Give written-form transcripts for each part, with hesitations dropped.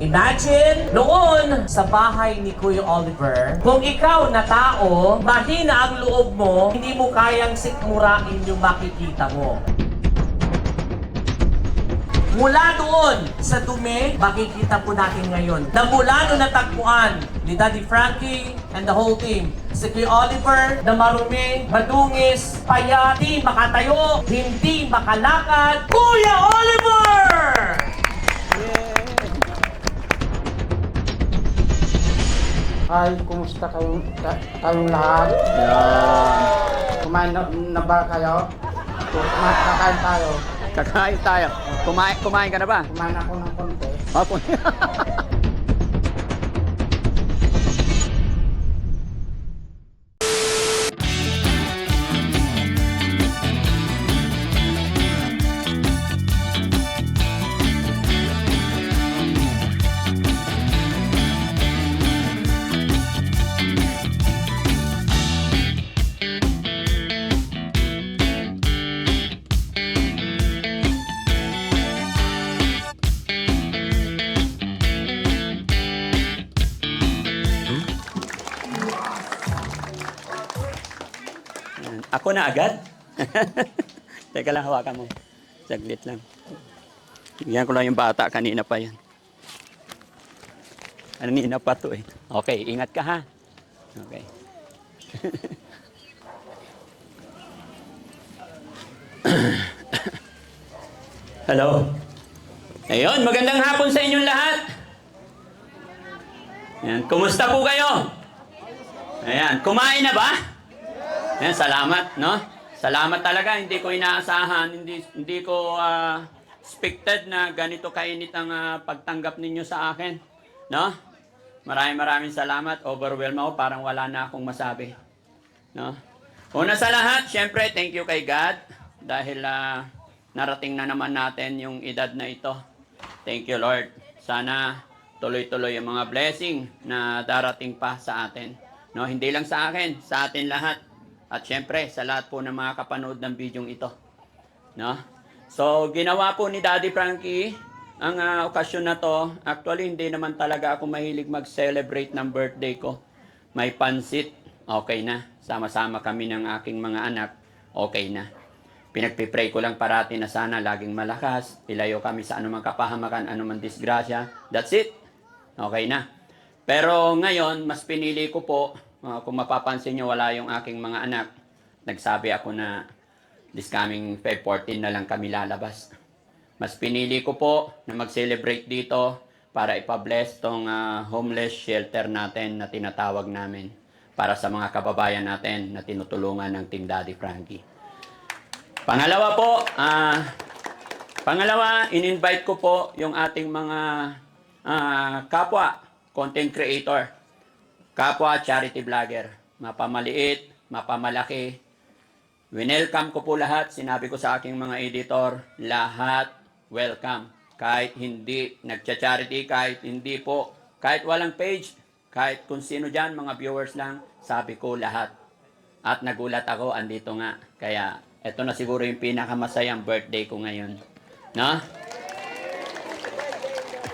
Imagine, noon sa bahay ni Kuya Oliver, kung ikaw na tao, mahina ang loob mo, hindi mo kayang sikmurain yung makikita mo. Mula doon sa dumi, makikita po natin ngayon na mula noon natagpuan ni Daddy Frankie and the whole team, si Kuya Oliver na marumi, madungis, payat, hindi makatayo, hindi makalakad, Kuya Oliver! Hi, kumusta kayong lahat? Kumain na ba kayo? Kakain tayo. Kakain tayo. Kumain ka na ba? Kumain ako ng konti. Opo. Ako na agad? Teka lang, hawakan mo. Saglit lang. Bigyan ko lang yung bata. Kanina pa yan. Kanina pa to eh. Okay, ingat ka ha. Okay. Hello. Ayun, magandang hapon sa inyong lahat. Ayan, kumusta po kayo? Ayan, kumain na ba? Ayan, salamat, no? Salamat talaga, hindi ko inaasahan, hindi ko expected na ganito kainit ang pagtanggap ninyo sa akin, no? Maraming salamat, overwhelmed ako, parang wala na akong masabi, no? Una sa lahat, syempre, thank you kay God, dahil narating na naman natin yung edad na ito. Thank you, Lord. Sana tuloy-tuloy yung mga blessing na darating pa sa atin, no? Hindi lang sa akin, sa atin lahat. At syempre, sa lahat po ng mga kapanood ng bidyong ito. No? So, ginawa po ni Daddy Frankie ang okasyon na to. Actually, hindi naman talaga ako mahilig mag-celebrate ng birthday ko. May pansit, okay na. Sama-sama kami ng aking mga anak, okay na. Pinagpipray ko lang parati na sana laging malakas. Ilayo kami sa anumang kapahamakan, anumang disgrasya. That's it. Okay na. Pero ngayon, mas pinili ko po, kung mapapansin nyo, wala yung aking mga anak. Nagsabi ako na this coming Feb 14 na lang kami lalabas. Mas pinili ko po na mag-celebrate dito para ipabless tong homeless shelter natin na tinatawag namin para sa mga kababayan natin na tinutulungan ng Team Daddy Frankie. Pangalawa po, in-invite ko po yung ating mga kapwa content creator. Kapwa charity vlogger, mapamaliit, mapamalaki. Winelcome ko po lahat, sinabi ko sa aking mga editor, lahat welcome. Kahit hindi nagcha-charity, kahit hindi po, kahit walang page, kahit kung sino dyan, mga viewers lang, sabi ko lahat. At nagulat ako, andito nga. Kaya, ito na siguro yung pinakamasayang birthday ko ngayon. No?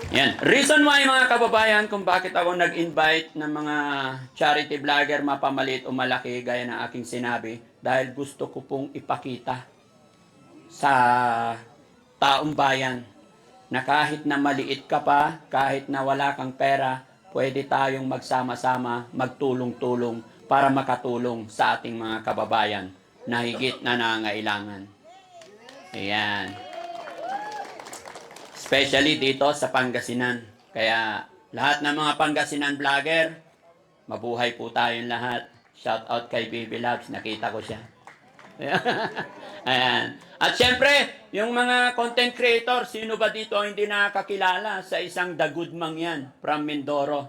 Yan. Reason why mga kababayan kung bakit ako nag-invite ng mga charity vlogger mapamaliit o malaki gaya ng aking sinabi dahil gusto ko pong ipakita sa taong bayan na kahit na maliit ka pa, kahit na wala kang pera, pwede tayong magsama-sama, magtulong-tulong para makatulong sa ating mga kababayan na higit na nangangailangan. Ayan. Especially dito sa Pangasinan. Kaya lahat ng mga Pangasinan vlogger, mabuhay po tayong lahat. Shout out kay Baby Labs, nakita ko siya. Ayan. At syempre, yung mga content creator, sino ba dito hindi nakakilala sa isang The Good Mang yan, from Mindoro.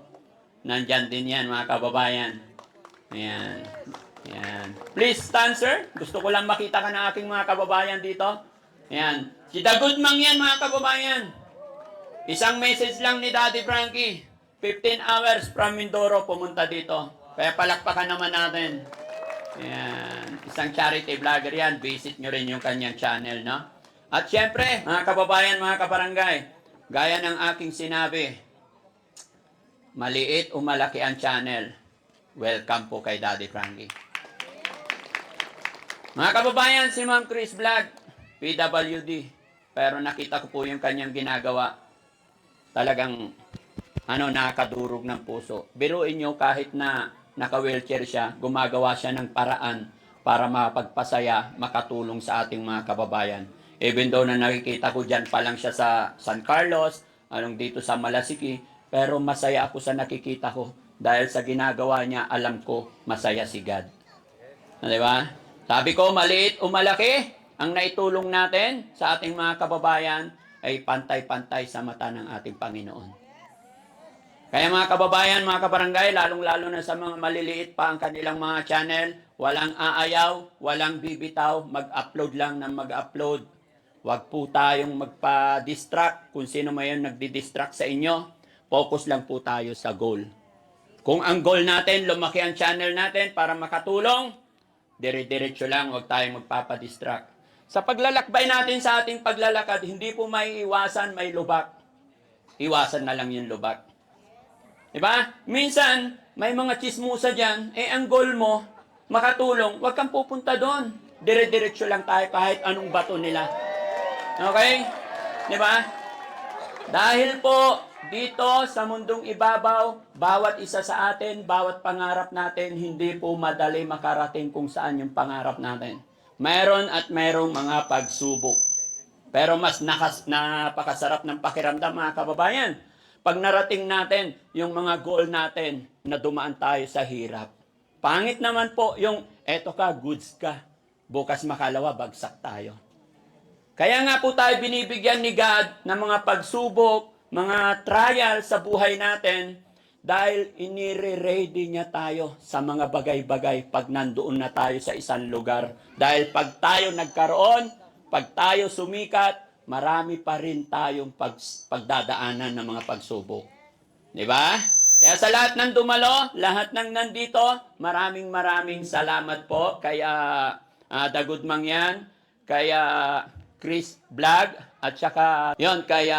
Nandyan din yan mga kababayan. Ayan. Ayan. Please stand sir. Gusto ko lang makita ka ng aking mga kababayan dito. Ayan. Si The Good Mang yan mga kababayan. Isang message lang ni Daddy Frankie. 15 hours from Mindoro pumunta dito. Kaya palakpakan naman natin. Ayan. Isang charity vlogger yan. Visit nyo rin yung kanyang channel, no? At syempre, mga kababayan, mga kabarangay, gaya ng aking sinabi, maliit o malaki ang channel, welcome po kay Daddy Frankie. Mga kababayan, si Ma'am Chris Vlog, PWD. Pero nakita ko po yung kanyang ginagawa. Talagang, nakakadurog ng puso. Biruin nyo kahit na naka-wheelchair siya, gumagawa siya ng paraan para mapagpasaya, makatulong sa ating mga kababayan. Even though na nakikita ko dyan pa lang siya sa San Carlos, dito sa Malasiki, pero masaya ako sa nakikita ko dahil sa ginagawa niya, alam ko masaya si God. Di ba? Sabi ko, maliit o malaki, ang naitulong natin sa ating mga kababayan ay pantay-pantay sa mata ng ating Panginoon. Kaya mga kababayan, mga kabarangay, lalong-lalo na sa mga maliliit pa ang kanilang mga channel, walang aayaw, walang bibitaw, mag-upload lang ng mag-upload. Huwag po tayong magpa-distract kung sino man yung nagdi-distract sa inyo. Focus lang po tayo sa goal. Kung ang goal natin, lumaki ang channel natin para makatulong, dire-diretso lang, huwag tayong magpapadistract. Sa paglalakbay natin sa ating paglalakad, hindi po may iwasan, may lubak. Iwasan na lang yung lubak. Diba? Minsan, may mga chismusa dyan, ang goal mo, makatulong, huwag kang pupunta doon. Dire-diretso lang tayo kahit anong bato nila. Okay? Diba? Dahil po, dito sa mundong ibabaw, bawat isa sa atin, bawat pangarap natin, hindi po madali makarating kung saan yung pangarap natin. Mayroon at mayroong mga pagsubok. Pero mas napakasarap ng pakiramdam, mga kababayan. Pag narating natin yung mga goal natin na dumaan tayo sa hirap. Pangit naman po yung, eto ka, goods ka. Bukas makalawa, bagsak tayo. Kaya nga po tayo binibigyan ni God ng mga pagsubok, mga trial sa buhay natin dahil inire-ready niya tayo sa mga bagay-bagay pag nandoon na tayo sa isang lugar. Dahil pag tayo nagkaroon, pag tayo sumikat, marami pa rin tayong pagdadaanan ng mga pagsubok. Di ba? Kaya sa lahat ng dumalo, lahat ng nandito, maraming salamat po. Kaya Dagud Mangyan, kaya Chris Vlog, at saka yon kaya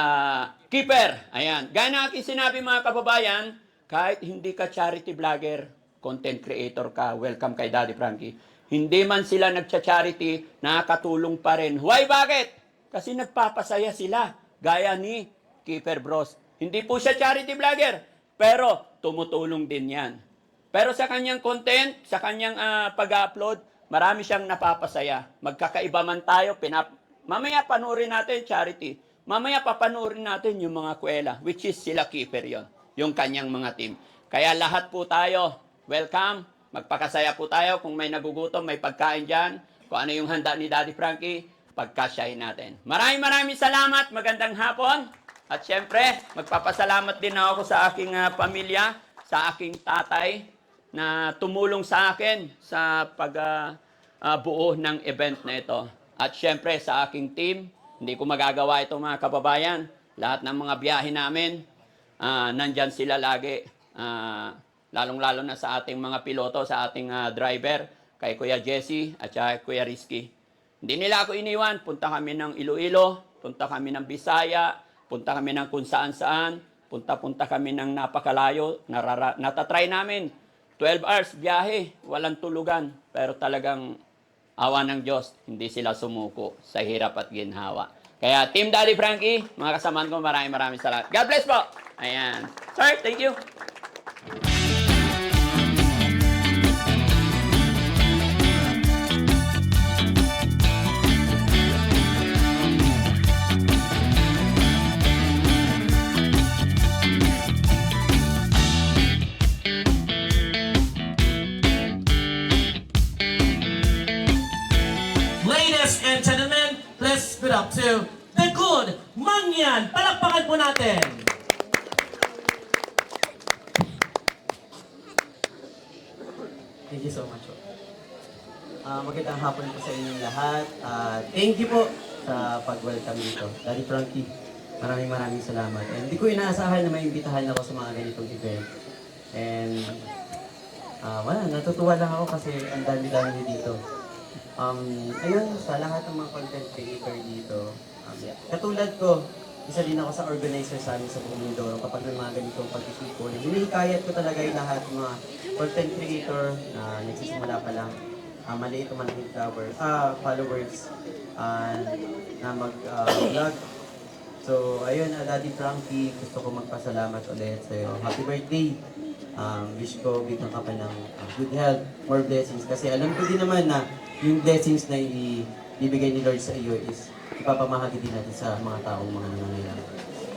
Keeper. Ayan. Gaya na aking sinabi mga kababayan, kahit hindi ka charity vlogger, content creator ka, welcome kay Daddy Frankie. Hindi man sila nagcha-charity, nakakatulong pa rin. Why? Bakit? Kasi nagpapasaya sila. Gaya ni Keeper Bros. Hindi po siya charity vlogger, pero tumutulong din yan. Pero sa kanyang content, sa kanyang pag-upload, marami siyang napapasaya. Magkakaiba man tayo, mamaya panoorin natin charity. Mamaya papanoorin natin yung mga kwela, which is sila Keeper yon, yung kanyang mga team. Kaya lahat po tayo, welcome, magpakasaya po tayo. Kung may nagugutom, may pagkain dyan, kung ano yung handa ni Daddy Frankie, pagkasyahin natin. Maraming salamat, magandang hapon. At syempre, magpapasalamat din ako sa aking pamilya, sa aking tatay, na tumulong sa akin sa pagbuo ng event na ito. At syempre, sa aking team, hindi ko magagawa ito mga kababayan. Lahat ng mga biyahe namin, nandyan sila lagi. Lalong-lalo na sa ating mga piloto, sa ating driver, kay Kuya Jesse at saka Kuya Rizky. Hindi nila ako iniwan. Punta kami ng Iloilo, punta kami ng Bisaya, punta kami ng kung saan-saan, punta kami ng napakalayo. Natatry namin. 12 hours biyahe, walang tulugan. Pero talagang awa ng Diyos, hindi sila sumuko sa hirap at ginhawa. Kaya Team Daddy Frankie, mga kasamaan ko, maraming salamat. God bless po! Ayan. Sir, thank you. Ladies and gentlemen, let's spit up to Dagud Mangyan. Palakpakan po natin. Thank you so much po. Magandang hapon po sa inyong lahat. Thank you po sa pag-welcome dito. Daddy Frankie, maraming salamat. And hindi ko inaasahan na maimbitahan ako sa mga ganitong event. And natutuwa lang ako kasi ang dami-dami dito. Ayun, sa lahat ng mga content creator dito, katulad ko, isa din ako sa organizer sa amin sa buong mundo kapag may mga ganitong pagkikipon. inihikayat ko talaga yung lahat ng mga content creator na nagsisimula pa lang, maliit o malaking followers, na mag-vlog. So, ayun, Daddy Frankie, gusto ko magpasalamat ulit sa'yo. Happy birthday! Wish ko bigyan ka pa ng good health, more blessings. Kasi alam ko din naman na yung blessings na ibibigay ni Lord sa iyo is ipapamahagi din natin sa mga taong mga nangangailangan.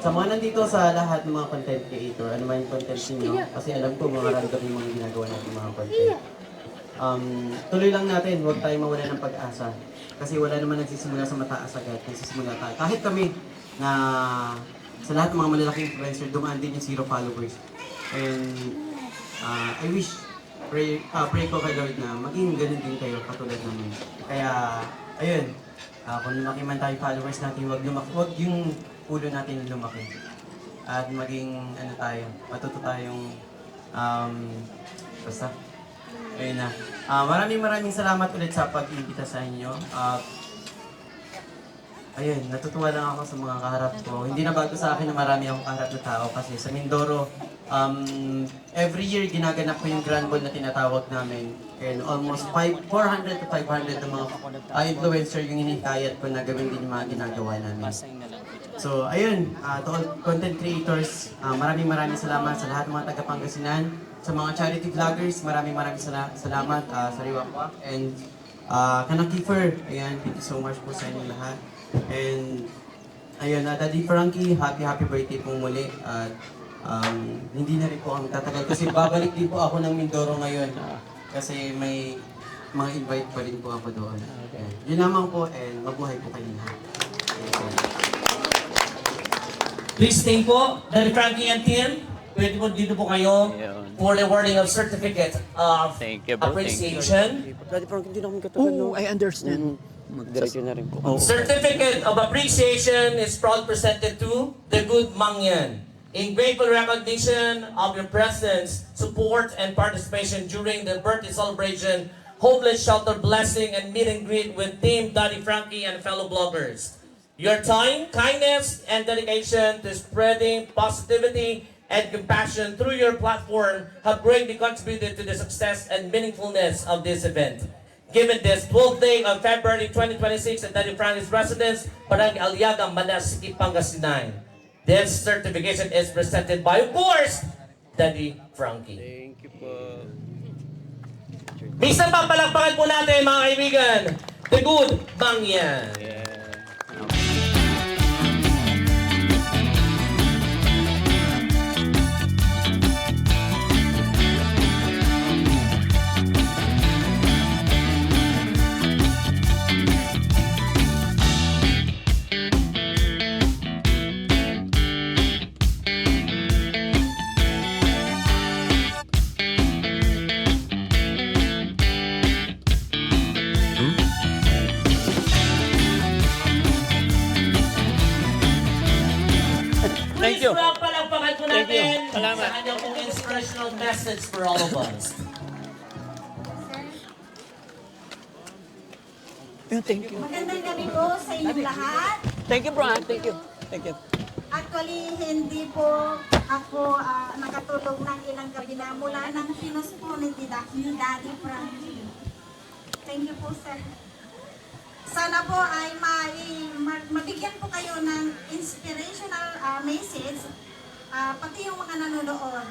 Sa mga nandito sa lahat ng mga content creator, ano man yung content ninyo, kasi alam ko mga random yung mga ginagawa natin mga content. Tuloy lang natin, huwag tayong mawala ng pag-asa. Kasi wala naman nagsisimula sa mataas agad, nagsisimula tayo. Kahit kami, na sa lahat ng mga malalaking influencer, dumaan din yung 0 followers. And I wish, pray ko kay Lord na maging ganun din kayo, katulad namin. Kaya, ayun, kung lumaki man tayong followers natin, wag yung ulo natin lumaki. At maging, matuto tayong, basta, ayun na. Maraming salamat ulit sa pag-imbita sa inyo. Ayun, natutuwa lang ako sa mga kaharap ko. Hindi na bago sa akin na marami akong kaharap na tao kasi sa Mindoro, every year ginaganap ko yung Grand Ball na tinatawag namin. And almost 400 to 500 na mga influencer yung hinikayat ko na gawin din yung mga ginagawa namin. So, ayun, to all content creators, maraming salamat sa lahat ng mga taga-Pangasinan. Sa mga charity vloggers, maraming salamat sa Riwakwak. And Kanak Kiefer, ayan, thank you so much po sa inyong lahat. And ayun, Daddy Frankie, happy birthday po muli. At hindi na rin po ang tatagal kasi babalik din po ako ng Mindoro ngayon. Kasi may mga invite pa rin po ako doon. Ayan. Yun lamang po, and mabuhay po kayo lahat. Please stay po, Daddy Frankie and team. Pwede po dito po kayo for the awarding of certificate of Thank you, bro. appreciation. Oh, I understand. Magdiretso na rin po. Certificate of appreciation is proud presented to the good Mangyan. In grateful recognition of your presence, support, and participation during the birthday celebration, homeless shelter blessing, and meet and greet with Team Daddy Frankie and fellow bloggers. Your time, kindness, and dedication to spreading positivity and compassion through your platform have greatly contributed to the success and meaningfulness of this event. Given this 12th day of February 2026 at Daddy Frankie's residence, Barangay Aliaga, Manasiki, Pangasinan. This certification is presented by, of course, Daddy Frankie. Thank you po. Minsan pa palakpakan po natin, mga kaibigan, the good Mangyan. Yeah. Thank you. Please palakpakan po Thank you. natin Salamat. sa kanyang pong inspirational message for all of us. Thank you. Magandang gabi po sa inyong lahat. Thank you, bro. Thank you. Thank you. Actually, hindi po ako nakatulog ng ilang gabi na mula nang pinos po ni Daddy Frankie. Thank you po, sir. Sana po ay mabigyan po kayo ng inspirational message, pati yung mga nanonood.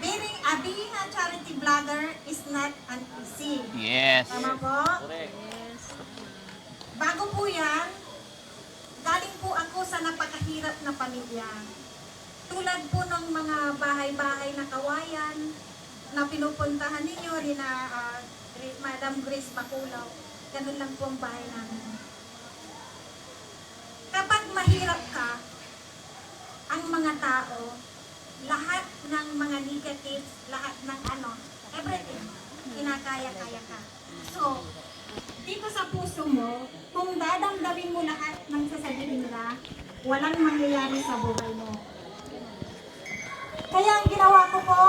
Being a charity vlogger is not an easy. Yes. Tama po? Bago po yan, galing po ako sa napakahirap na pamilya. Tulad po ng mga bahay-bahay na kawayan na pinupuntahan ninyo rin na Madam Grace Baculaw. Ganun lang po ang bahay namin. Kapag mahirap ka, ang mga tao, lahat ng mga negatives, lahat ng everything, kinakaya-kaya ka. So, dito sa puso mo, kung dadamdamin mo lahat ng sasabihin nila, walang mangyayari sa buhay mo. Kaya ang ginawa ko po,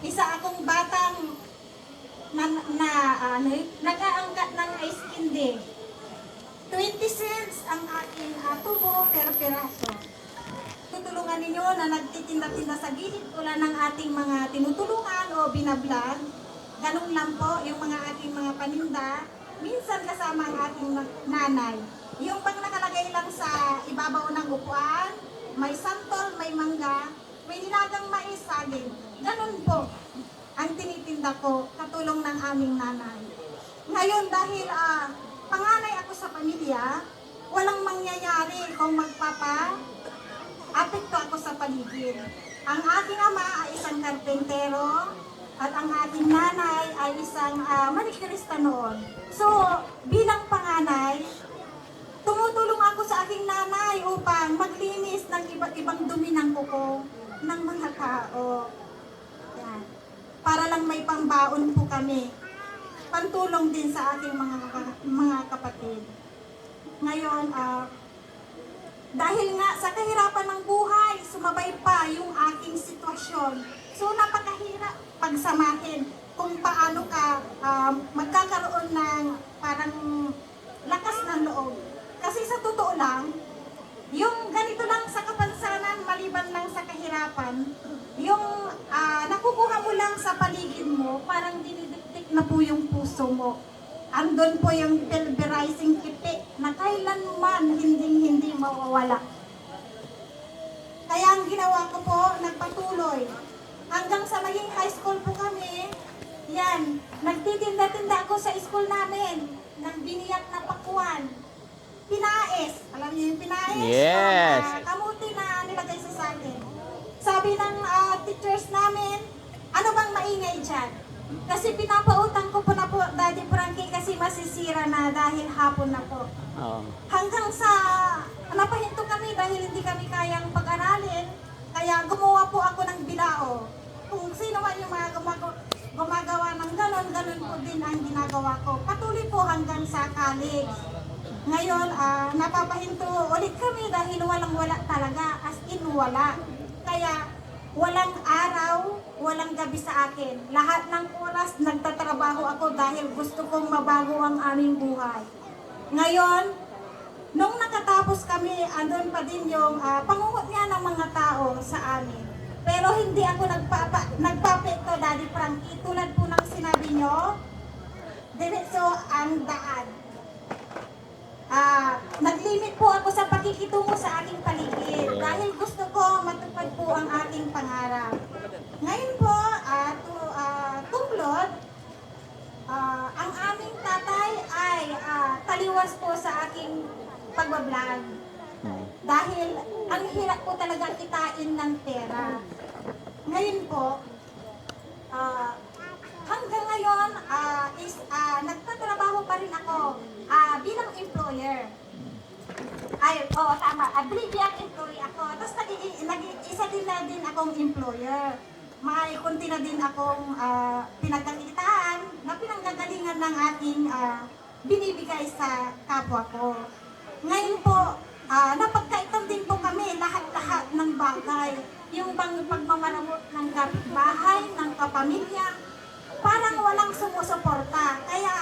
isa akong batang nag-aangkat ng ice candy. 20 cents ang aking tubo per piraso. Tutulungan ninyo na nagtitinda-tinda sa gilid tulad ng ating mga tinutulungan o binablog. Ganun lang po yung mga ating mga paninda. Minsan kasama ang ating nanay. Yung pag nakalagay lang sa ibabaw ng upuan, may santol, may mangga, may nilagang mais, saging. Ganun po ang tinitinda ko, katulong ng aming nanay. Ngayon dahil panganay ako sa pamilya, walang mangyayari kung apekto ako sa paligid. Ang aking ama ay isang karpentero at ang aking nanay ay isang manikirista noon. So, bilang panganay, tumutulong ako sa aking nanay upang maglinis ng iba't ibang dumi ng kuko ng mga tao. Yan. Para lang may pambaon po kami. Pantulong din sa aking mga kapatid. Ngayon, dahil nga sa kahirapan ng buhay, sumabay pa yung aking sitwasyon. So napakahirap pagsamahin kung paano ka magkakaroon ng parang lakas ng loob. Kasi sa totoo lang, yung ganito lang sa kapansanan, maliban lang sa kahirapan, yung nakukuha mo lang sa paligid mo, parang dinidiktik na po yung puso mo. Andun po yung pulverizing kipi na kailanman hindi mawawala. Kaya ang ginawa ko po, nagpatuloy. Hanggang sa maging high school po kami, yan, nagtitinda-tinda ako sa school namin ng biniyak na pakuan. Pinaes. Alam niyo yung pinaes? Yes. Kamuti na nilagay sa saging. Sabi ng teachers namin, ano bang maingay dyan? Kasi pinapautang ko po na po, Daddy Frankie, kasi masisira na dahil hapon na po. Oo. Hanggang sa napahinto kami dahil hindi kami kayang pag-aralin, kaya gumawa po ako ng bilao. Kung sino man yung mga gumagawa ng ganon po din ang ginagawa ko. Patuloy po hanggang sa college. Ngayon, napapahinto ulit kami dahil walang-wala talaga, as in wala. Kaya walang araw, walang gabi sa akin. Lahat ng oras nagtatrabaho ako dahil gusto kong mabago ang aming buhay. Ngayon, nung nakatapos kami, andun pa din yung pangungot nga ng mga tao sa amin. Pero hindi ako nagpapekto, Daddy Frankie. Tulad po ng sinabi nyo, diretso ang daan. Naglimit po ako sa pakikitungo sa aking paligid dahil gusto ko matupad po ang aking pangarap. Ngayon po, tunglod, ang aming tatay ay taliwas po sa aking pagbablog. Dahil ang hirap po talaga kitain ng pera. Ngayon po, hanggang ngayon, nagtatrabaho pa rin ako bilang employer. Tama. Bilang employee ako. Tapos isa din akong employer. May kunti na din akong pinagkakitaan na pinanggagalingan ng aking binibigay sa kapwa ko. Ngayon po, napagkaitan din po kami lahat-lahat ng bagay. Yung pagmamaramot ng kapitbahay, ng kapamilya, parang walang sumusuporta. Kaya,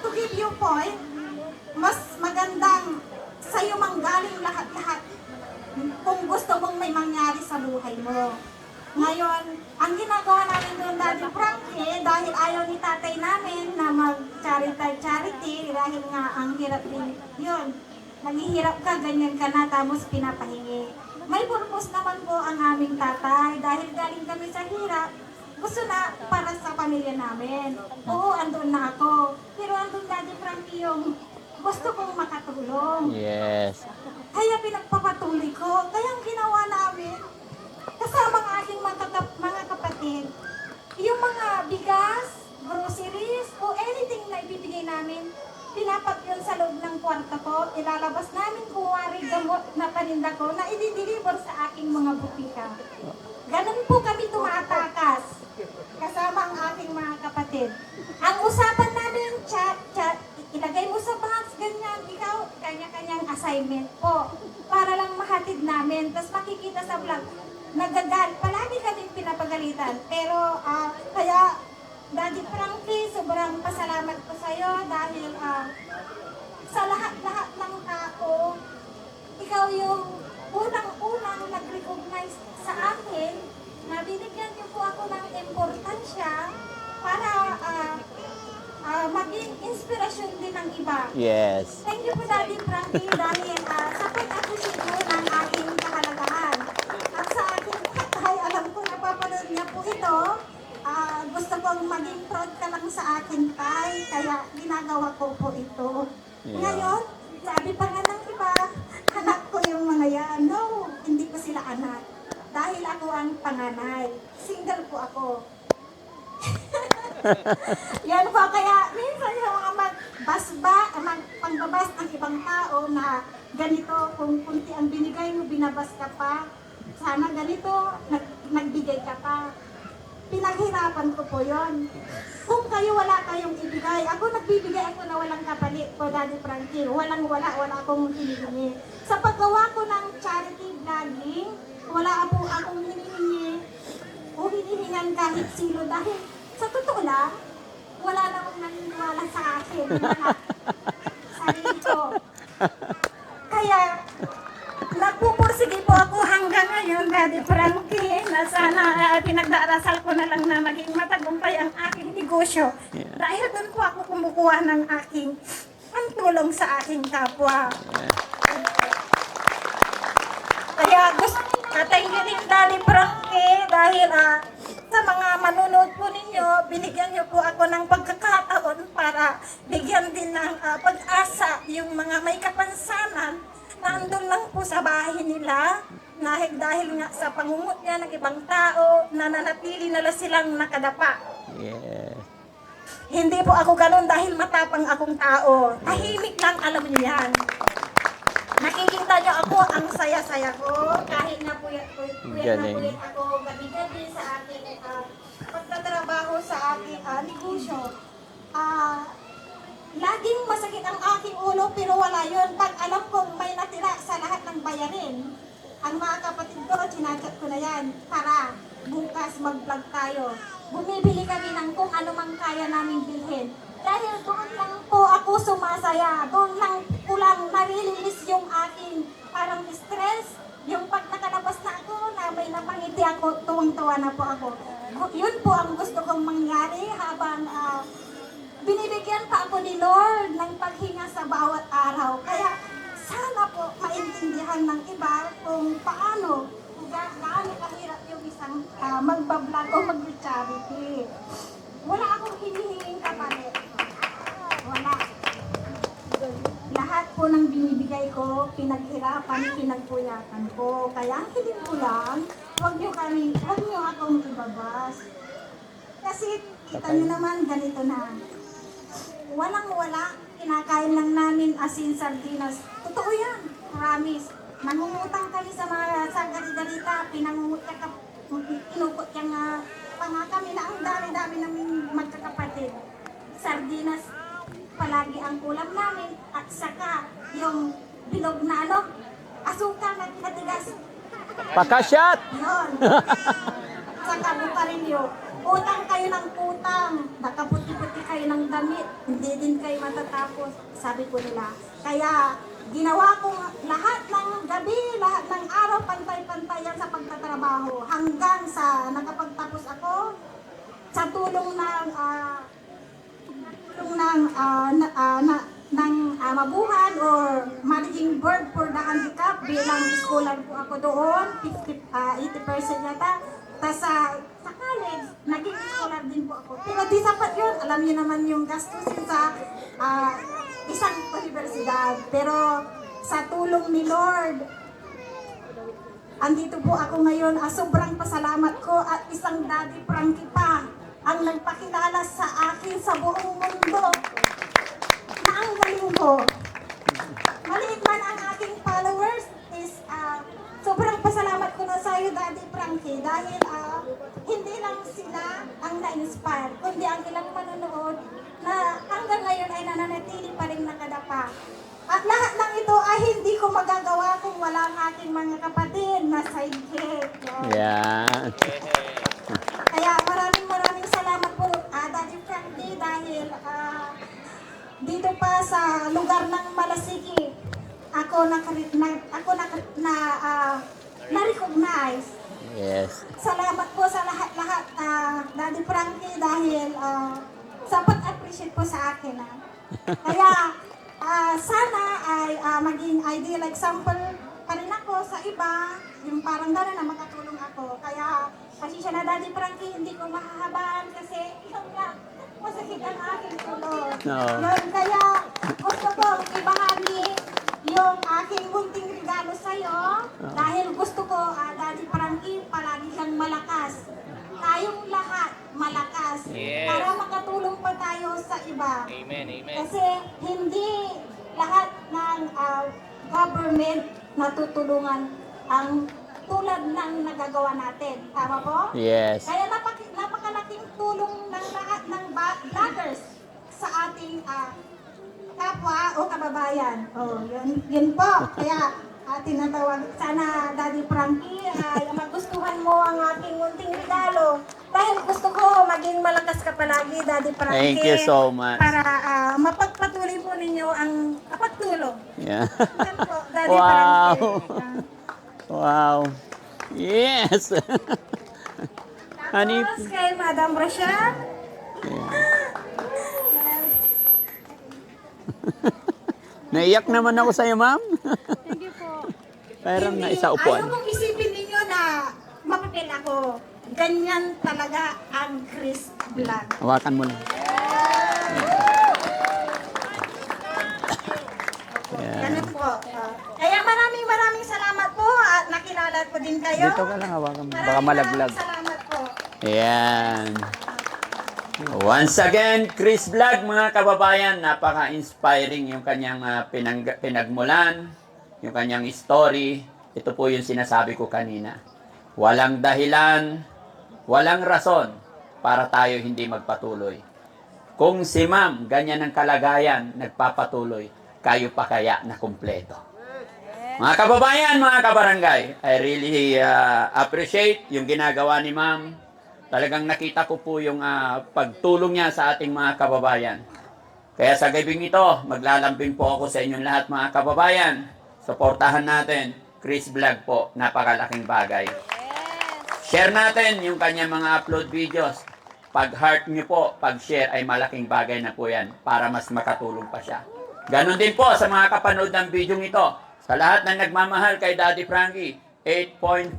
to give you point, mas magandang sa'yo manggaling lahat-lahat kung gusto mong may mangyari sa buhay mo. Ngayon, ang ginagawa namin doon, Daddy Frankie, dahil ayaw ni tatay namin na mag-charity, dahil nga ang hirap din yun. Naghihirap ka, ganyan ka na, tapos pinapahingi. May purpose naman po ang aming tatay, dahil galing kami sa hirap, gusto na para sa pamilya namin. Oo, andun na ako. Pero andun, Daddy Frankie, yung gusto kong makatulong. Yes. Kaya pinagpapatuloy ko. Kaya ang ginawa namin, kasama ang aking mga kapatid, yung mga bigas, groceries, o anything na ibibigay namin, pinapak yun sa loob ng kwarto ko, ilalabas namin kung wari gamot na paninda ko na i-deliver sa aking mga butika. Ganun po kami tumatakas, kasama ang aking mga kapatid. Ang usapan namin, chat, ilagay mo sa box, ganyan, ikaw, kanya-kanyang assignment po, para lang mahatid namin, tapos makikita sa vlog, palagi kaming pinapagalitan, pero kaya, Daddy Frankie, sobrang pasalamat ko sa'yo dahil sa lahat-lahat ng tao, ikaw yung unang-una Yes. Thank you po, Daddy Frankie, dahil sa pag-appreciate mo ng aking kahalagahan. At sa aking tatay, alam ko napapanood niya po ito. Gusto kong maging proud ka lang sa akin, tay, kaya ginagawa ko po ito. Yeah. Ngayon, sabi pa nga ng iba, anak ko yung mga yan. No, hindi ko sila anak. Dahil ako ang panganay. Single po ako. Yan po, kaya minsan yung mga pangbabas ng ibang tao na ganito, kung kunti ang binigay mo, binabas ka pa. Sana ganito, nagbigay ka pa. Pinaghirapan ko po yon. Kung kayo wala kayong ibigay, ako nagbibigay ako na walang kapalit po, Daddy Frankie. Wala akong hinihingi. Sa paggawa ko ng charity vlogging, wala po akong hinihingi o hinihingan kahit sino dahil sa totoo lang, wala namang naniniwala sa akin. Wala. Sarili ko. Kaya, nagpupursige po ako hanggang ngayon, Daddy Frankie, na sana pinagdarasal ko na lang na maging matagumpay ang aking negosyo. Yeah. Dahil doon po ako kumukuha ng aking pantulong sa aking kapwa. Kaya gusto, thank you din, Daddy Frankie, dahil sa mga manunood po ninyo, binigyan niyo po ako ng pagkakataon para bigyan din ng pag-asa yung mga may kapansanan na andun lang po sa bahay nila dahil nga sa pangungutya ng ibang tao, nananatili nila silang nakadapa. Yes. Hindi po ako ganun dahil matapang akong tao. Tahimik lang, alam niyo yan. Nakikita niyo ako, ang saya-saya ko. Kahit na puyat Galing. ako gabi-gabi sa aking pagtatrabaho sa aking negosyo. Laging masakit ang aking ulo pero wala yun. Pag alam kong may natira sa lahat ng bayarin, ang mga kapatid ko, chinachat ko na yan. Tara, bukas mag-vlog tayo. Bumibili kami ng kung ano mang kaya namin bilhin. Dahil doon lang po ako sumasaya. Doon lang ko lang narilinis yung aking parang stress. Yung pag nakalabas na ako, na may napangiti ako, tuwang-tuwa na po ako. Yun po ang gusto kong mangyari habang binibigyan pa ako ni Lord ng paghinga sa bawat araw. Kaya sana po maintindihan ng iba kung paano, kung gaano kahirap yung isang magbablog o mag-charity. Wala akong hinihinging kapalit. Wala. Lahat po ng binibigay ko, pinaghirapan, pinagpuyatan ko. Kaya ang hiling ko lang, huwag niyo akong ibabas. Kasi kita niyo naman, ganito na. Walang-wala, kinakain lang namin asin sardinas. Totoo yan, promise. Mangungutang kami sa mga sa gari-garita, pinangungutya ka, inukot yung panga kami na ang dami-dami namin magkakapatid. Sardinas, palagi ang ulam namin at saka yung bilog na asukal na pinatigas. Pakasyat! Yun. Saka bukarilyo. Utang kayo ng utang. Nakaputi-puti kayo ng damit. Hindi din kayo matatapos. Sabi ko nila. Kaya ginawa ko lahat ng gabi, lahat ng araw, pantay-pantay yan sa pagtatrabaho. Hanggang sa nakapagtapos ako sa tulong ng mabuhan or managing board for the handicap bilang scholar po ako doon, 80% yata. Tapos sa college, naging scholar din po ako. Pero di sapat yun, alam niyo naman yung gastusin sa isang universidad. Pero sa tulong ni Lord, andito po ako ngayon. Sobrang pasalamat ko at isang Daddy Frankie pa ang nagpakilala sa akin sa buong mundo na ang galing ko. Maliit man ang aking followers, is sobrang pasalamat ko na sa iyo, Daddy Frankie, dahil hindi lang sila ang na-inspire, kundi ang ilang manonood na hanggang ngayon ay nananatili pa rin nakadapa. At lahat ng ito ay hindi ko magagawa kung wala ang aking mga kapatid na sidekick. Yan. Kaya maraming salamat po, Daddy Frankie, dahil dito pa sa lugar ng Malasiki, ako na-recognize. Yes. Salamat po sa lahat-lahat, Daddy Frankie, dahil sa pag-appreciate po sa akin. Kaya sana ay maging ideal example pa rin ako sa iba, yung parang gano'n na makatulong ako. Kaya, pasensya na Daddy Frankie, hindi ko mahahabaan kasi yun nga, masakit ang aking tulo. Oo. Yun, kaya gusto ko ibahagi yung aking munting regalo sa'yo dahil gusto ko, Daddy Frankie, palagi kang malakas. Tayong lahat malakas para makatulong pa tayo sa iba. Amen, amen. Kasi hindi lahat ng government natutulungan ang tulad ng nagagawa natin. Tama po? Yes. Kaya napakalaking tulong ng lahat ng vloggers sa ating kapwa o kababayan. Oh, yun po. Kaya tinatawag, sana Daddy Frankie ay magustuhan mo ang aking munting regalo. Dahil gusto ko maging malakas ka palagi, Daddy Frankie. Thank you so much. Para mapagpatuloy po ninyo ang pagtulong. Yeah. Yan po, Daddy Wow. Frankie. Wow. Yes. Honey. Tapos kay Madam Rochelle. Naiyak naman ako sa'yo, ma'am. Thank you po. Parang na Hindi, isa upuan. Ayaw mong isipin ninyo na mapapil ako. Ganyan talaga ang Chris Vlog. Hawakan mo lang. Ganun po. Kaya maraming salamat po at nakilala ko din kayo. Dito ka lang, hawakan mo. Baka malaglag. Maraming salamat po. Ayan. Once again, Chris Vlog, mga kababayan, napaka-inspiring yung kanyang pinagmulan, yung kanyang story. Ito po yung sinasabi ko kanina. Walang dahilan, walang rason para tayo hindi magpatuloy. Kung si ma'am, ganyan ang kalagayan, nagpapatuloy, kayo pa kaya na kumpleto. Mga kababayan, mga kabarangay, I really appreciate yung ginagawa ni ma'am. Talagang nakita ko po yung pagtulong niya sa ating mga kababayan. Kaya sa gabing ito, maglalambing po ako sa inyong lahat mga kababayan. Suportahan natin, Chris Vlog po, napakalaking bagay. Share natin yung kanyang mga upload videos. Pag heart niyo po, pag share ay malaking bagay na po yan para mas makatulong pa siya. Ganon din po sa mga kapanood ng video ito. Sa lahat ng nagmamahal kay Daddy Frankie, 8.5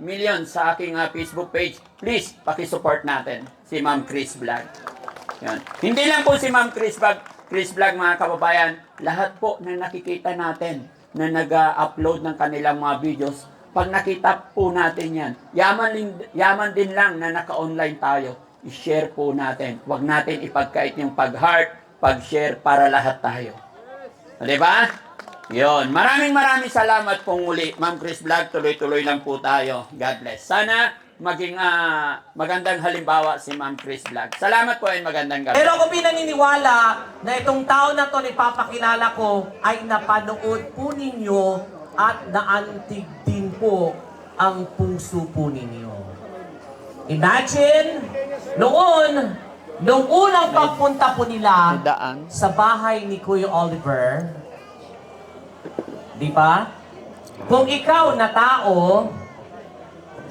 million sa aking Facebook page. Please, pakisupport natin si Ma'am Chris Vlog. Yan. Hindi lang po si Ma'am Chris Vlog mga kababayan, lahat po na nakikita natin na nag-upload ng kanilang mga videos, pag nakita po natin yan, yaman din lang na naka-online tayo, i-share po natin. Huwag natin ipagkait yung pag-heart, pag-share para lahat tayo. Diba? Yon, maraming salamat pong muli, Ma'am Chris Vlog. Tuloy-tuloy lang po tayo. God bless. Sana maging magandang halimbawa si Ma'am Chris Vlog. Salamat po and magandang gabi. Pero ako pinaniniwala na itong tao na to ipapakilala ko ay napanood po ninyo at naantig din po ang puso po ninyo. Imagine, nung unang pagpunta po nila May daan. sa bahay ni Kuya Oliver, di ba? Kung ikaw na tao,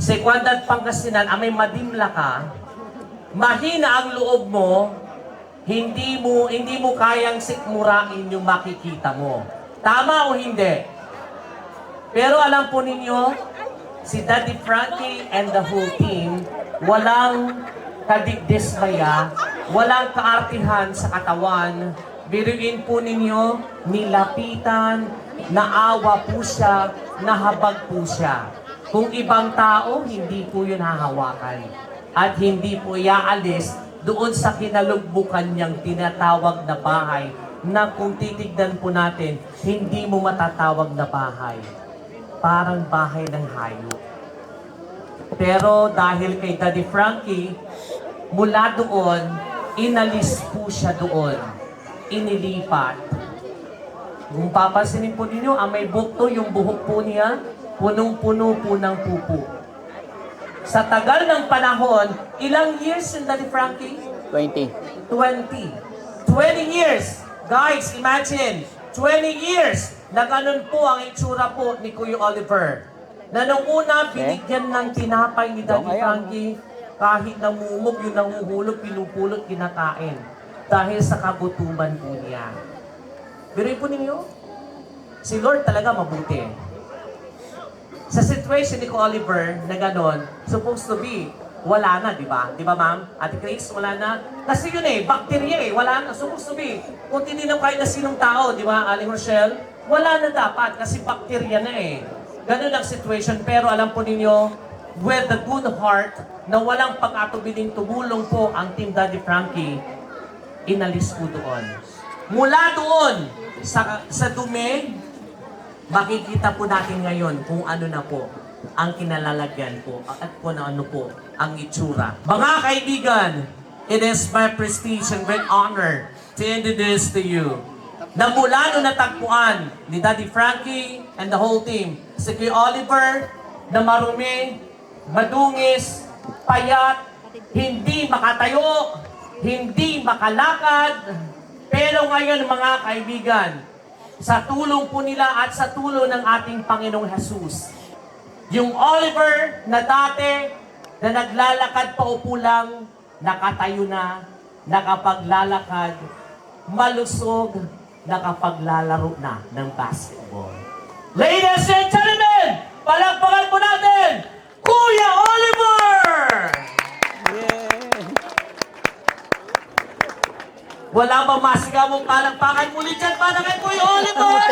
sa Iguandad, Pangasinan, may madimla ka, mahina ang loob mo, hindi mo kayang sikmurain yung makikita mo. Tama o hindi? Pero alam po ninyo, si Daddy Frankie and the whole team, walang kadigdismaya, walang kaartihan sa katawan. Biruin po ninyo, nilapitan, naawa po siya, nahabag po siya. Kung ibang tao, hindi po yun hahawakan. At hindi po iaalis doon sa kinalugbukan niyang tinatawag na bahay na kung titignan po natin, hindi mo matatawag na bahay. Parang bahay ng hayop. Pero dahil kay Daddy Frankie, mula doon, inalis po siya doon. Inilipat. Kung papansinin po ninyo, may bukto yung buhok po niya, punong-puno po ng pupo. Sa tagal ng panahon, ilang years yung Daddy Frankie? 20. 20 years. Guys, imagine, 20 years na ganun po ang itsura po ni Kuya Oliver. Na nung una, binigyan ng tinapay ni Daddy Frankie, kahit namumog, yung nanguhulog, pinupulot, kinakain. Dahil sa kagutuman po niya. Biruin po ninyo, si Lord talaga mabuti. Sa situation ni Oliver na gano'n, supposed to be, wala na, di ba? Di ba, ma'am? Ate Grace, wala na. Kasi yun bacteria wala na. Supposed to be. Kung tininaw kahit na sinong tao, di ba, Aling Rochelle, wala na dapat kasi bacteria na Ganun ang situation. Pero alam po ninyo, with the good heart, na walang pag-atubiling tumulong po ang Team Daddy Frankie, inalis po doon. Mula doon, sa dumi, makikita po natin ngayon kung ano na po ang kinalalagyan po at kung ano po ang itsura. Mga kaibigan, it is my prestige and great honor to introduce to you na mula nung natagpuan ni Daddy Frankie and the whole team, si Kuya Oliver, na marumi, madungis, payat, hindi makatayo, hindi makalakad, pero ngayon mga kaibigan, sa tulong po nila at sa tulong ng ating Panginoong Jesus, yung Oliver na dati na naglalakad paupo lang, nakatayo na, nakapaglalakad, malusog, nakapaglalaro na ng basketball. Ladies and gentlemen, palakpakan po natin, Kuya Oliver! Wala bang masigaw mong palakpakan muli dyan para kay Kuya Oliver?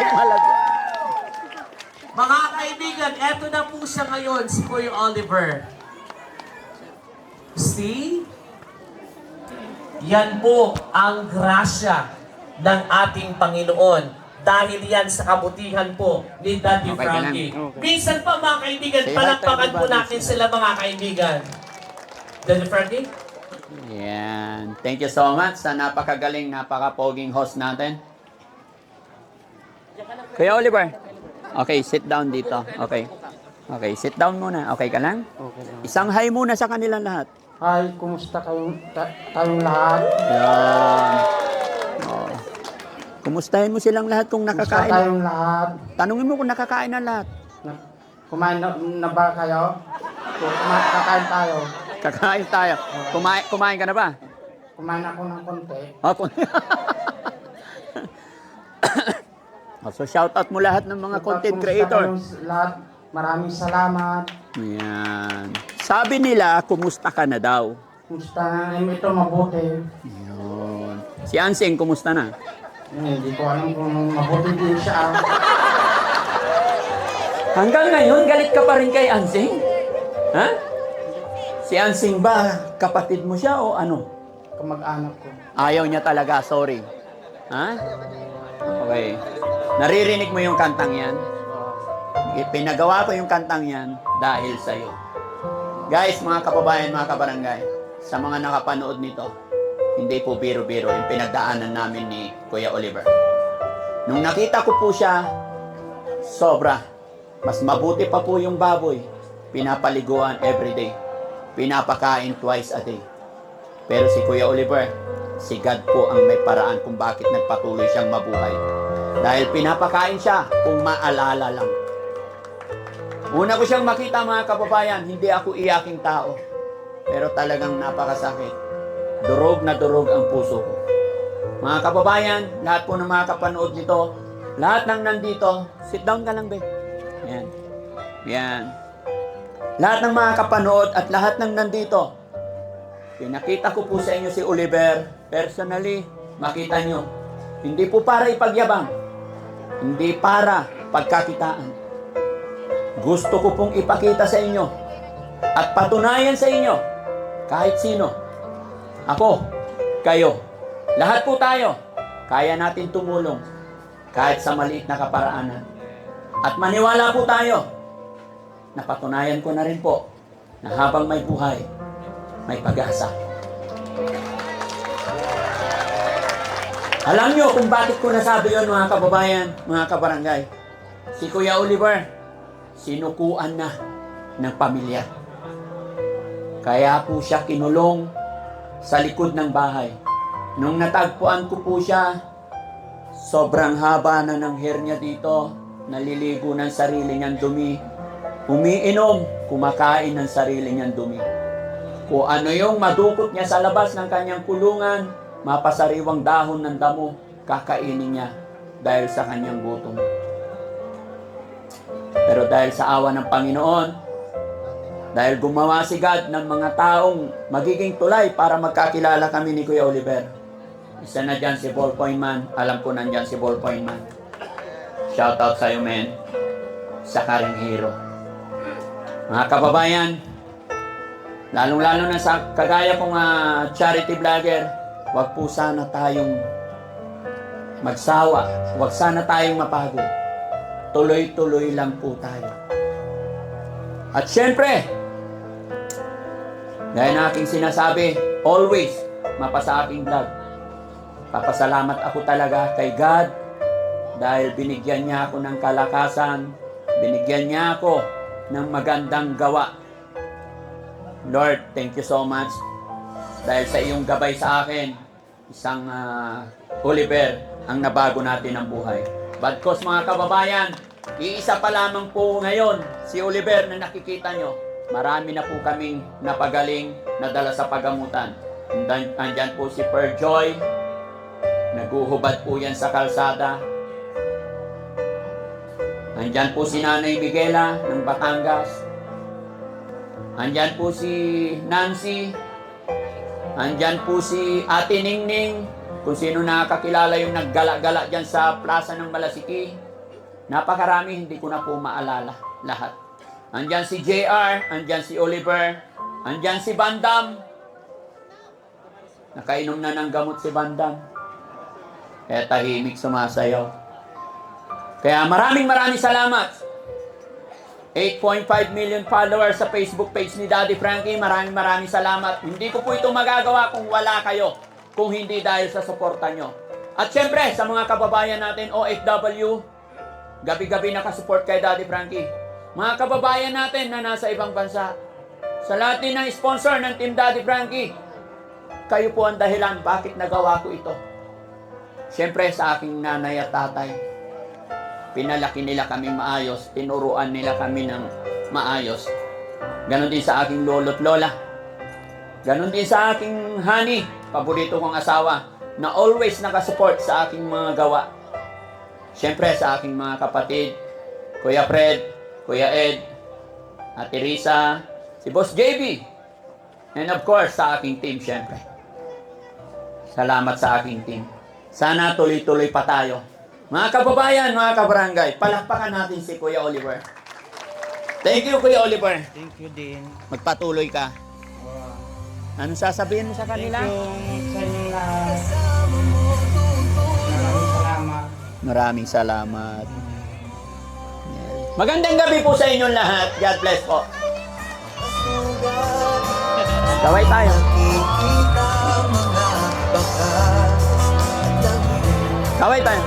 Mga kaibigan, eto na po siya ngayon, si Kuya Oliver. See? Yan po ang grasya ng ating Panginoon. Dahil yan sa kabutihan po ni Daddy Frankie. Minsan pa mga kaibigan, palakpakan po natin sila mga kaibigan. Daddy Frankie? Yan. Thank you so much sa napakagaling, napaka-poging host natin. Kuya Oliver. Okay, sit down dito. Okay. Okay, sit down muna. Okay ka lang? Okay lang. Isang hi muna sa kanilang lahat. Hi, kumusta kayong lahat? Yan. Oh. Kumustahin mo silang lahat kung Kumusta nakakain. kayong lahat? Tanungin mo kung nakakain na lahat. Kumain na ba kayo? Kakain tayo. Kakain tayo. Kumain ka na ba? Kumain ako ng konti. Ako. So shout out mo lahat ng mga content Kumusta creator. kayong lahat? Maraming salamat. Yan. Sabi nila, kumusta ka na daw? Kumusta na ito mabuti? Yun. Si Ansing, kumusta na? Hindi ko alam kung mabuti din siya. Hanggang ngayon, galit ka pa rin kay Ansing? Ha? Si Ansing ba, kapatid mo siya o ano? Kamag-anak ko. Ayaw niya talaga, sorry. Ha? Okay. Naririnig mo yung kantang yan? Pinagawa ko yung kantang yan dahil sa'yo. Guys, mga kababayan, mga kabarangay, sa mga nakapanood nito, hindi po biro-biro yung pinagdaanan namin ni Kuya Oliver. Nung nakita ko po siya, sobra. Mas mabuti pa po yung baboy. Pinapaliguan everyday. Pinapakain twice a day. Pero si Kuya Oliver, si God po ang may paraan kung bakit nagpatuloy siyang mabuhay. Dahil pinapakain siya kung maalala lang. Una ko siyang makita mga kababayan, hindi ako iyaking tao. Pero talagang napakasakit. Durog na durog ang puso ko. Mga kababayan, lahat po ng mga kapanood nito, lahat ng nandito, sit down ka lang, be. Yan. Yan. Lahat ng mga kapanood at lahat ng nandito, pinakita ko po sa inyo si Oliver. Personally, makita nyo. Hindi po para ipagyabang. Hindi para pagkakitaan. Gusto ko pong ipakita sa inyo at patunayan sa inyo kahit sino. Ako, kayo, lahat po tayo, kaya natin tumulong kahit sa maliit na kaparaanan. At maniwala po tayo, napatunayan ko na rin po na habang may buhay, may pag-asa. Alam nyo kung bakit ko nasabi yun mga kababayan, mga kabarangay. Si Kuya Oliver, sinukuan na ng pamilya. Kaya po siya kinulong sa likod ng bahay. Nung natagpuan ko po siya, sobrang haba na ng hair niya dito, naliligo ng sarili niyang dumi, umiinom, kumakain ng sarili niyang dumi. Kung ano yung madukot niya sa labas ng kanyang kulungan, mapasariwang dahon ng damo, kakainin niya. dahil sa kanyang gutom. Pero dahil sa awa ng Panginoon, dahil gumawa si God ng mga taong magiging tulay para magkakilala kami ni Kuya Oliver. Isa na dyan si Ballpoint Man. Alam ko nandyan si Ballpoint Man. Shout out sa'yo, men. Sa Karing Hero. Mga kababayan, lalong-lalo na sa kagaya kong charity vlogger, huwag po sana tayong magsawa. Huwag sana tayong mapagod. Tuloy-tuloy lang po tayo. At syempre, gaya na aking sinasabi, always, mapasa aking vlog. Papasalamat ako talaga kay God dahil binigyan niya ako ng kalakasan, binigyan niya ako ng magandang gawa. Lord, thank you so much dahil sa iyong gabay sa akin, isang Oliver ang nabago natin ang buhay. Bagkos mga kababayan, iisa pa lamang po ngayon si Oliver na nakikita nyo. Marami na po kaming napagaling, nadala sa pagamutan. Andyan po si Perjoy, naguhubad po yan sa kalsada. Andyan po si Nanay Miguela ng Batangas. Andyan po si Nancy. Andyan po si Ate Ningning. Kung sino nakakilala yung naggala-gala dyan sa Plaza ng Malasiki. Napakarami, hindi ko na po maalala lahat. Andyan si JR, andyan si Oliver, andyan si Bandam. Nakainom na ng gamot si Bandam. Kaya tahimik sumasayaw. Kaya maraming salamat. 8.5 million followers sa Facebook page ni Daddy Frankie. Maraming salamat. Hindi ko po ito magagawa kung wala kayo. Kung hindi dahil sa suporta nyo. At syempre, sa mga kababayan natin, OFW, gabi-gabi nakasupport kay Daddy Frankie. Mga kababayan natin na nasa ibang bansa, sa lahat din ng sponsor ng Team Daddy Frankie, kayo po ang dahilan bakit nagawa ko ito. Syempre, sa aking nanay at tatay, pinalaki nila kami maayos, tinuruan nila kami ng maayos. Ganon din sa aking lolo't lola. Ganon din sa aking honey, paborito kong asawa, na always nakasupport sa aking mga gawa. Siyempre sa aking mga kapatid, Kuya Fred, Kuya Ed, Ate Risa, si Boss JB, and of course sa aking team siyempre. Salamat sa aking team. Sana tuloy-tuloy pa tayo. Mga kababayan, mga kabarangay, palakpakan natin si Kuya Oliver. Thank you, Kuya Oliver. Thank you din. Magpatuloy ka. Anong sasabihin mo sa kanila? Thank you sa inyong lahat. Maraming salamat. Magandang gabi po sa inyong lahat. God bless po. Kaway tayo. Kaway tayo.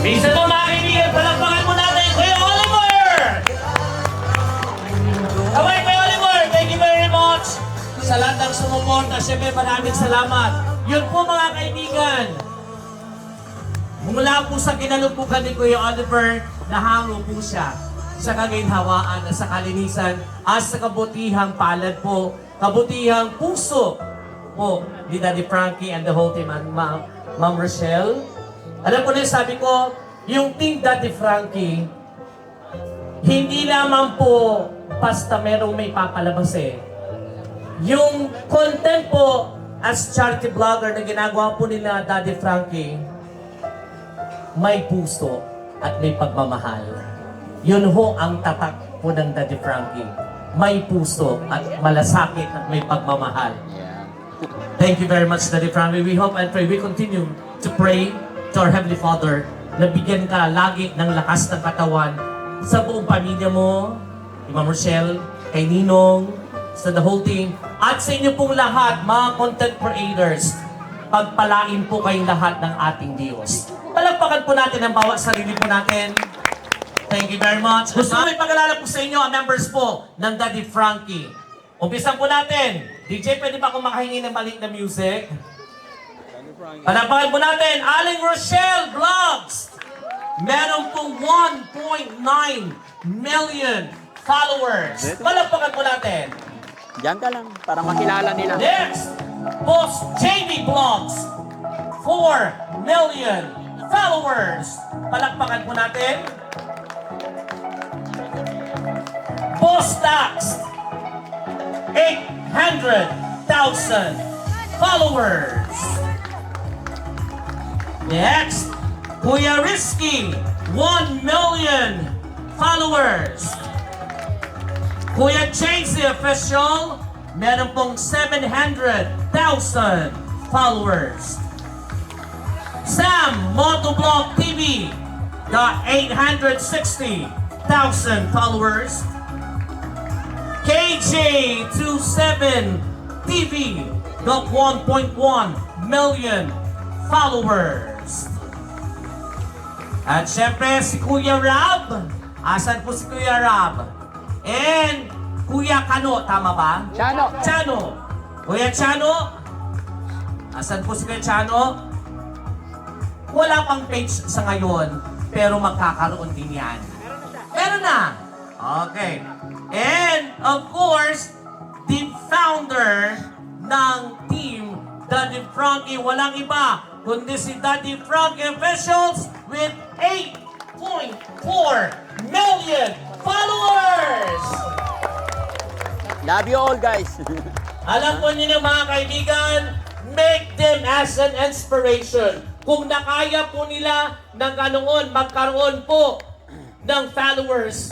Bisa to mga kaibigan, palakpakan mo natin, Kuya Oliver! Kaway, Kuya Oliver, thank you very much sa lahat ng sumuporta. Siyempre, maraming salamat. Yun po mga kaibigan, mula po sa kinalupukan ni Kuya Oliver, nahango po siya sa kaginhawaan at sa kalinisan at sa kabutihang palad po, kabutihang puso po ni Daddy Frankie and the whole team and Ma'am Rochelle. Alam ko na sabi ko, yung Team Daddy Frankie, hindi lamang po basta merong may papalabas eh. Yung content po as charity vlogger na ginagawa po nila Daddy Frankie, may puso at may pagmamahal. Yun ho ang tatak po ng Daddy Frankie. May puso at malasakit at may pagmamahal. Thank you very much, Daddy Frankie. We hope and pray we continue to pray to our Heavenly Father na bigyan ka lagi ng lakas ng katawan sa buong pamilya mo, ni Ma'am Rochelle, kay Ninong, sa the whole team, at sa inyo pong lahat, mga content creators, pagpalain po kayong lahat ng ating Diyos. Palagpakan po natin ang bawat sarili po natin. Thank you very much. Gusto ko ipag-alala po sa inyo ang members po ng Daddy Frankie. Umpisan po natin. DJ, pwede ba akong makahingi ng maliit na music? Palapakan po natin, Aling Rochelle Vlogs! meron pong 1.9 million followers. Palakpakan po natin. Diyan ka lang, para makilala nila. Next, Boss JV Vlogs, 4 million followers. Palakpakan po natin. Boss Tax, 800,000 followers. Next, Kuya Risky, 1 million followers. Kuya Chasey Official, meron pong 700,000 followers. Sam Motovlog TV, got 860,000 followers. KJ27 TV, got 1.1 million followers. At syempre si Kuya Rab. Asan po si Kuya Rab? And Kuya Kano, tama ba? Chano. Chano. Kuya Chano. Asan po si Kuya Chano? Wala pang page sa ngayon, pero magkakaroon din yan. Meron na. Okay. And of course, the founder ng team Daddy Frankie, walang iba kundi si Daddy Frankie Officials with 8.4 million followers! Love you all, guys. Alam po niyo mga kaibigan, make them as an inspiration. Kung nakaya po nila ng ganoon, magkaroon po ng followers.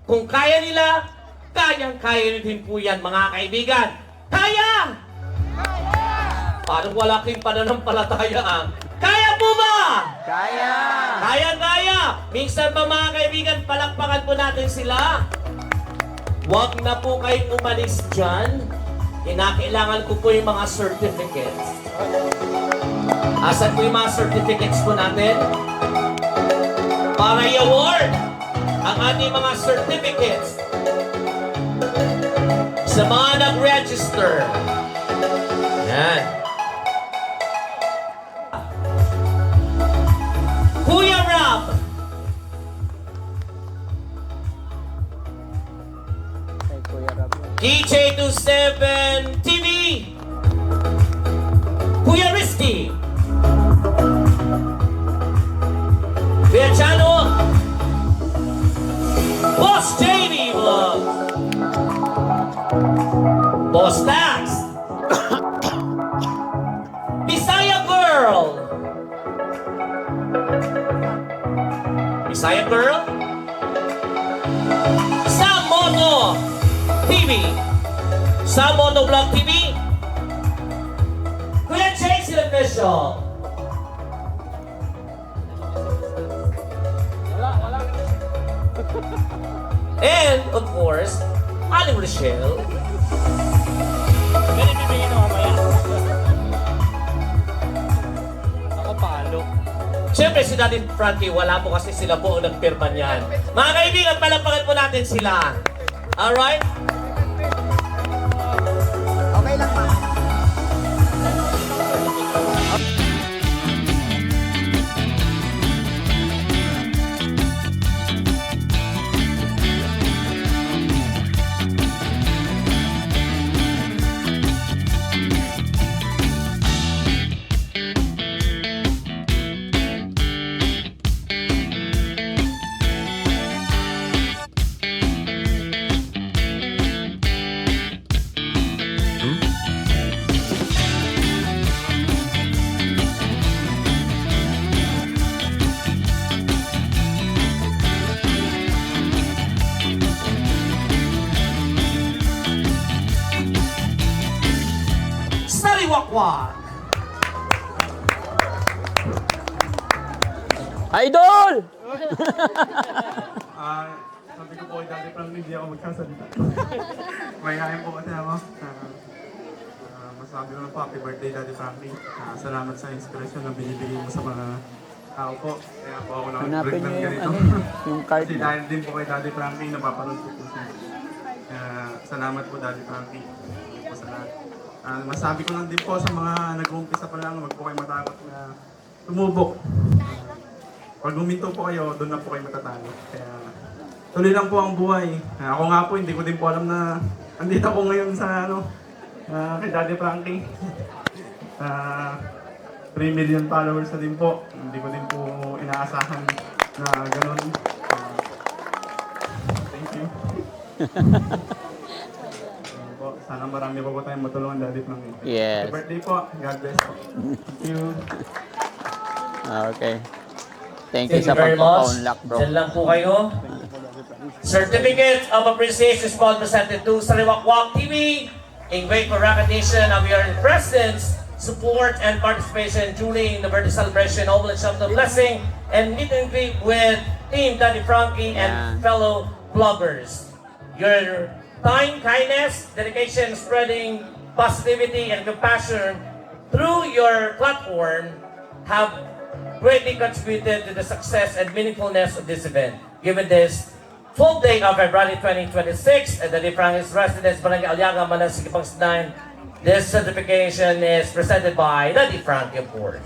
Kung kaya nila, kayang-kaya din po yan mga kaibigan. Kaya! Parang wala kayong pananampalataya ah. Kaya po ba? Kaya! Kaya-kaya! Minsan ba mga kaibigan, palakpakan po natin sila? Huwag na po kayong umalis dyan. Kinakailangan ko po yung mga certificates. Asan po yung mga certificates po natin? Para i-award ang ating mga certificates sa mga nag-register. Yan. Kuya Rob. Kay Kuya Rab. DJ27 TV. Kuya Risky. Kuya Chano. Boss JV Vlog. Boss Tax. Bisaya Girl. Bisaya Girl. Sam Moto TV. Sam Moto Vlog TV. Kuya Chasey Official. And, of course, Aling Rochelle. Ako palo. Siyempre, si Daddy Frankie, wala po kasi sila po ang nagpirma niyan. Mga kaibigan, palakpakan po natin sila. Alright? Okay lang, ma'am. Sariwakwak. Idol! Sabi ko po kay Daddy Frank, hindi ako magsasalita. Mayayain po kasi ako. Masabi ko lang po, happy birthday Daddy Frankie. Salamat sa inspirasyon na binibigay mo sa mga tao po. Kaya po ako Hanapin nag-break ng niyo yung, ganito. yung card Kasi mo. dahil din po kay Daddy Frankie, napapanood ko po siya. Salamat po Daddy Frankie. Thank you po sa lahat. Masabi ko lang din po sa mga nag-uumpisa pa lang, wag po kayo matakot na tumubok. pag huminto po kayo, doon na po kayo matatalo. Kaya tuloy lang po ang buhay. Ako nga po, hindi ko din po alam na andito ako ngayon sa kay Daddy Frankie. 3 million followers na din po. Hindi ko din po inaasahan na ganun. Thank you. Ayun po, sana marami pa po tayong matulungan, Daddy Frankie. Yes. Happy birthday po. God bless po. Thank you. Okay. Thank you Thank sa you very much. pagpapaunlak, bro. Diyan lang po kayo. Certificate of Appreciation is called presented to Sariwakwak TV in grateful recognition of your presence, support, and participation during the birthday celebration, all of the blessing, and meet and greet with Team Daddy Frankie and Yeah. fellow vloggers. Your time, kindness, dedication, spreading positivity and compassion through your platform have greatly contributed to the success and meaningfulness of this event. Given this full day of February 2026 at the Frankie's residence, Barangay Aliaga, Manasig, Pangasinan, this certification is presented by Daddy Frankie, of course.